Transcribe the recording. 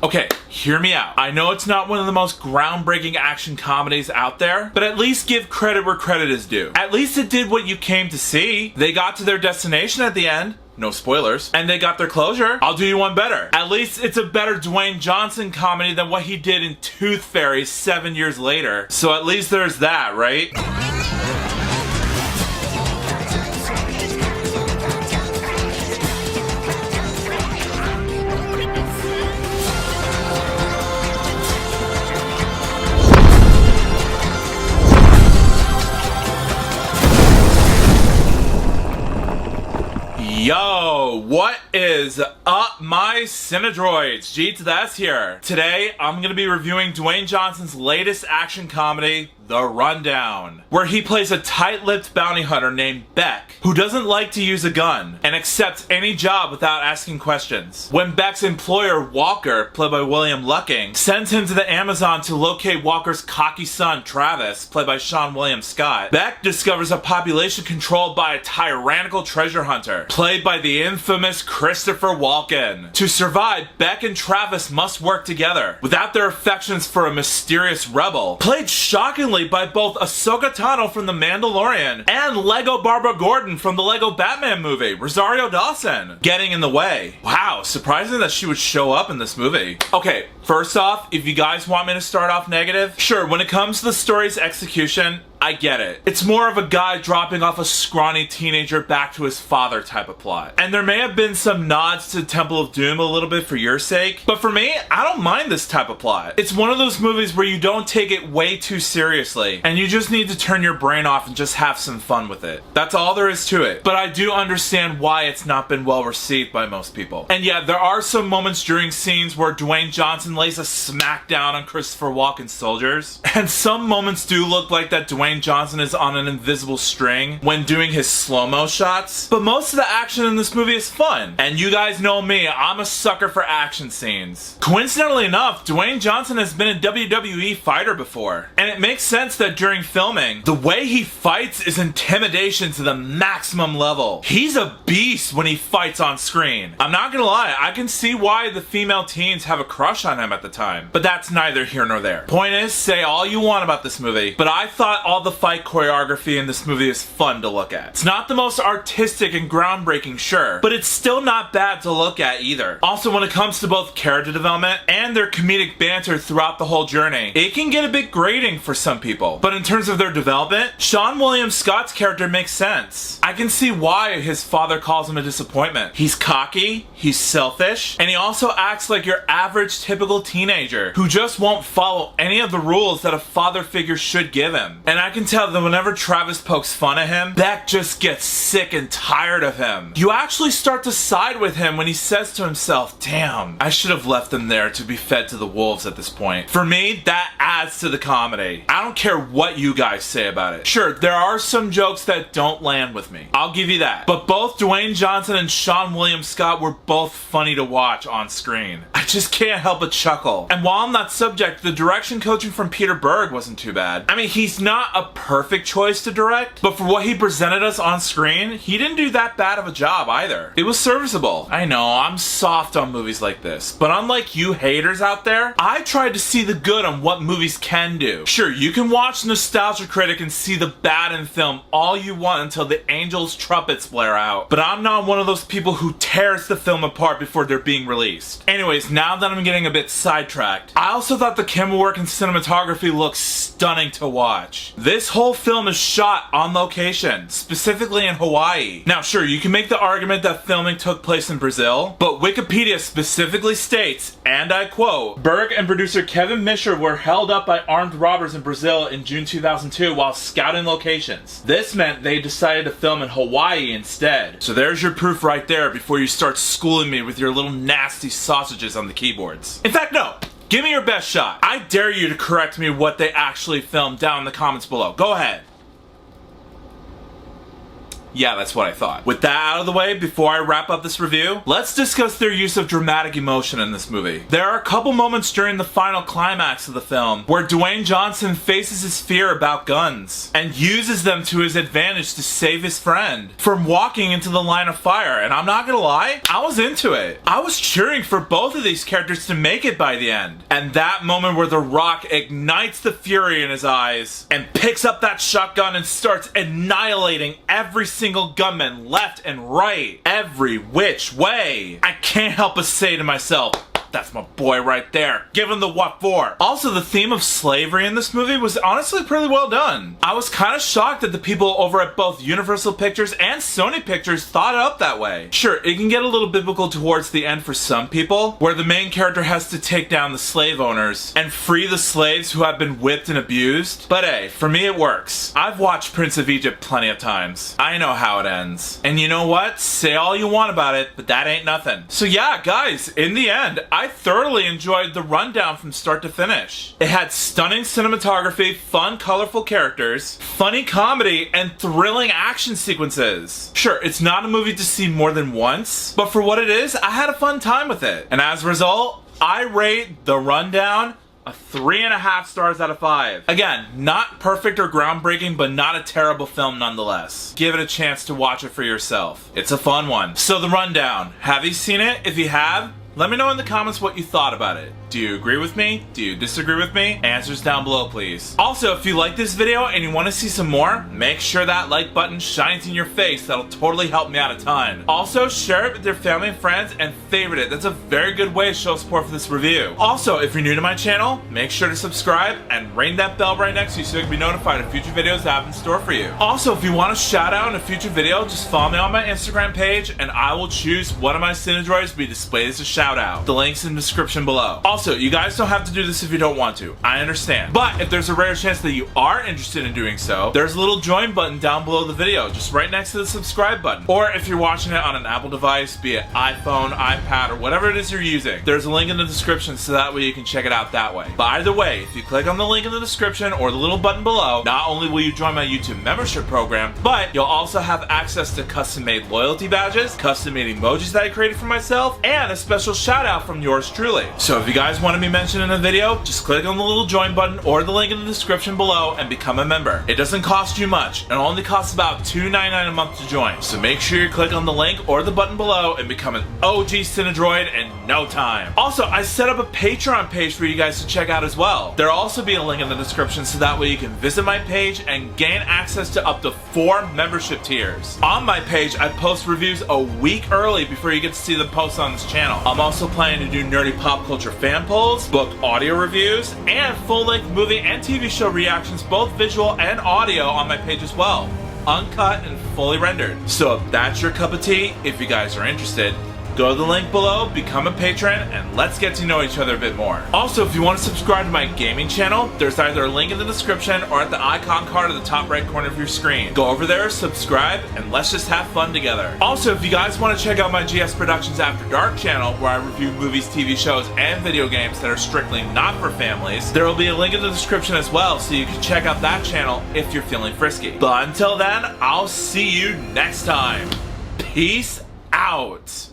Okay, hear me out. I know it's not one of the most groundbreaking action comedies out there, but at least give credit where credit is due. At least it did what you came to see. They got to their destination at the end. No spoilers. And they got their closure. I'll do you one better. At least it's a better Dwayne Johnson comedy than what he did in Tooth Fairy 7 years later. So at least there's that, right? Yo, what is up, my Cinedroids? G to the S here. Today, I'm gonna be reviewing Dwayne Johnson's latest action comedy, The Rundown, where he plays a tight-lipped bounty hunter named Beck, who doesn't like to use a gun and accepts any job without asking questions. When Beck's employer, Walker, played by William Lucking, sends him to the Amazon to locate Walker's cocky son, Travis, played by Sean William Scott, Beck discovers a population controlled by a tyrannical treasure hunter, played by the infamous Christopher Walken. To survive, Beck and Travis must work together, without their affections for a mysterious rebel, played shockingly by both Ahsoka Tano from The Mandalorian and Lego Barbara Gordon from the Lego Batman movie, Rosario Dawson, getting in the way. Wow, surprising that she would show up in this movie. Okay, first off, if you guys want me to start off negative, sure, when it comes to the story's execution, I get it. It's more of a guy dropping off a scrawny teenager back to his father type of plot. And there may have been some nods to Temple of Doom a little bit for your sake, but for me, I don't mind this type of plot. It's one of those movies where you don't take it way too seriously, and you just need to turn your brain off and just have some fun with it. That's all there is to it. But I do understand why it's not been well received by most people. And yeah, there are some moments during scenes where Dwayne Johnson lays a smackdown on Christopher Walken's soldiers, and some moments do look like that Dwayne Johnson is on an invisible string when doing his slow-mo shots, but most of the action in this movie is fun. And you guys know me, I'm a sucker for action scenes. Coincidentally enough, Dwayne Johnson has been a WWE fighter before, and it makes sense that during filming, the way he fights is intimidation to the maximum level. He's a beast when he fights on screen. I'm not gonna lie, I can see why the female teens have a crush on him at the time, but that's neither here nor there. Point is, say all you want about this movie, but I thought all the fight choreography in this movie is fun to look at. It's not the most artistic and groundbreaking, sure, but it's still not bad to look at either. Also, when it comes to both character development and their comedic banter throughout the whole journey, it can get a bit grating for some people. But in terms of their development, Sean William Scott's character makes sense. I can see why his father calls him a disappointment. He's cocky, he's selfish, and he also acts like your average typical teenager who just won't follow any of the rules that a father figure should give him. And I can tell that whenever Travis pokes fun at him, Beck just gets sick and tired of him. You actually start to side with him when he says to himself, damn, I should have left them there to be fed to the wolves at this point. For me, that adds to the comedy. I don't care what you guys say about it. Sure, there are some jokes that don't land with me. I'll give you that. But both Dwayne Johnson and Sean William Scott were both funny to watch on screen. I just can't help but chuckle. And while on that subject, the direction coaching from Peter Berg wasn't too bad. I mean, he's not a perfect choice to direct, but for what he presented us on screen, he didn't do that bad of a job either. It was serviceable. I know, I'm soft on movies like this, but unlike you haters out there, I tried to see the good on what movies can do. Sure, you can watch Nostalgia Critic and see the bad in film all you want until the angel's trumpets blare out, but I'm not one of those people who tears the film apart before they're being released. Anyways, now that I'm getting a bit sidetracked, I also thought the camera work and cinematography looked stunning to watch. This whole film is shot on location, specifically in Hawaii. Now sure, you can make the argument that filming took place in Brazil, but Wikipedia specifically states, and I quote, Berg and producer Kevin Misher were held up by armed robbers in Brazil in June 2002 while scouting locations. This meant they decided to film in Hawaii instead. So there's your proof right there before you start schooling me with your little nasty sausages on the keyboards. In fact, no. Give me your best shot. I dare you to correct me what they actually filmed down in the comments below. Go ahead. Yeah, that's what I thought. With that out of the way, before I wrap up this review, let's discuss their use of dramatic emotion in this movie. There are a couple moments during the final climax of the film where Dwayne Johnson faces his fear about guns and uses them to his advantage to save his friend from walking into the line of fire. And I'm not gonna lie, I was into it. I was cheering for both of these characters to make it by the end. And that moment where The Rock ignites the fury in his eyes and picks up that shotgun and starts annihilating every single gunman left and right, every which way. I can't help but say to myself, that's my boy right there. Give him the what for. Also, the theme of slavery in this movie was honestly pretty well done. I was kind of shocked that the people over at both Universal Pictures and Sony Pictures thought it up that way. Sure, it can get a little biblical towards the end for some people, where the main character has to take down the slave owners and free the slaves who have been whipped and abused. But hey, for me it works. I've watched Prince of Egypt plenty of times. I know how it ends. And you know what? Say all you want about it, but that ain't nothing. So yeah, guys, in the end, I thoroughly enjoyed The Rundown from start to finish. It had stunning cinematography, fun, colorful characters, funny comedy, and thrilling action sequences. Sure, it's not a movie to see more than once, but for what it is, I had a fun time with it. And as a result, I rate The Rundown a 3.5 stars out of 5. Again, not perfect or groundbreaking, but not a terrible film nonetheless. Give it a chance to watch it for yourself. It's a fun one. So The Rundown, have you seen it? If you have, let me know in the comments what you thought about it. Do you agree with me? Do you disagree with me? Answers down below, please. Also, if you like this video and you want to see some more, make sure that like button shines in your face. That'll totally help me out a ton. Also, share it with your family and friends and favorite it. That's a very good way to show support for this review. Also, if you're new to my channel, make sure to subscribe and ring that bell right next to you so you can be notified of future videos I have in store for you. Also, if you want a shout out in a future video, just follow me on my Instagram page and I will choose one of my Cinedroids to be displayed as a shout out. The link's in the description below. Also, you guys don't have to do this if you don't want to. I understand. But if there's a rare chance that you are interested in doing so, there's a little join button down below the video, just right next to the subscribe button. Or if you're watching it on an Apple device, be it iPhone, iPad, or whatever it is you're using, there's a link in the description so that way you can check it out that way. But either way, if you click on the link in the description or the little button below, not only will you join my YouTube membership program, but you'll also have access to custom-made loyalty badges, custom-made emojis that I created for myself, and a special shout out from yours truly. So if you guys want to be mentioned in a video, just click on the little join button or the link in the description below and become a member. It doesn't cost you much. It only costs about $2.99 a month to join. So make sure you click on the link or the button below and become an OG Cinedroid in no time. Also, I set up a Patreon page for you guys to check out as well. There'll also be a link in the description so that way you can visit my page and gain access to up to 4 membership tiers. On my page, I post reviews a week early before you get to see them posted on this channel. I'm also planning to do nerdy pop culture fan polls, book audio reviews, and full-length movie and TV show reactions, both visual and audio, on my page as well. Uncut and fully rendered. So if that's your cup of tea, if you guys are interested, go to the link below, become a patron, and let's get to know each other a bit more. Also, if you want to subscribe to my gaming channel, there's either a link in the description or at the icon card at the top right corner of your screen. Go over there, subscribe, and let's just have fun together. Also, if you guys want to check out my GS Productions After Dark channel, where I review movies, TV shows, and video games that are strictly not for families, there will be a link in the description as well, so you can check out that channel if you're feeling frisky. But until then, I'll see you next time. Peace out.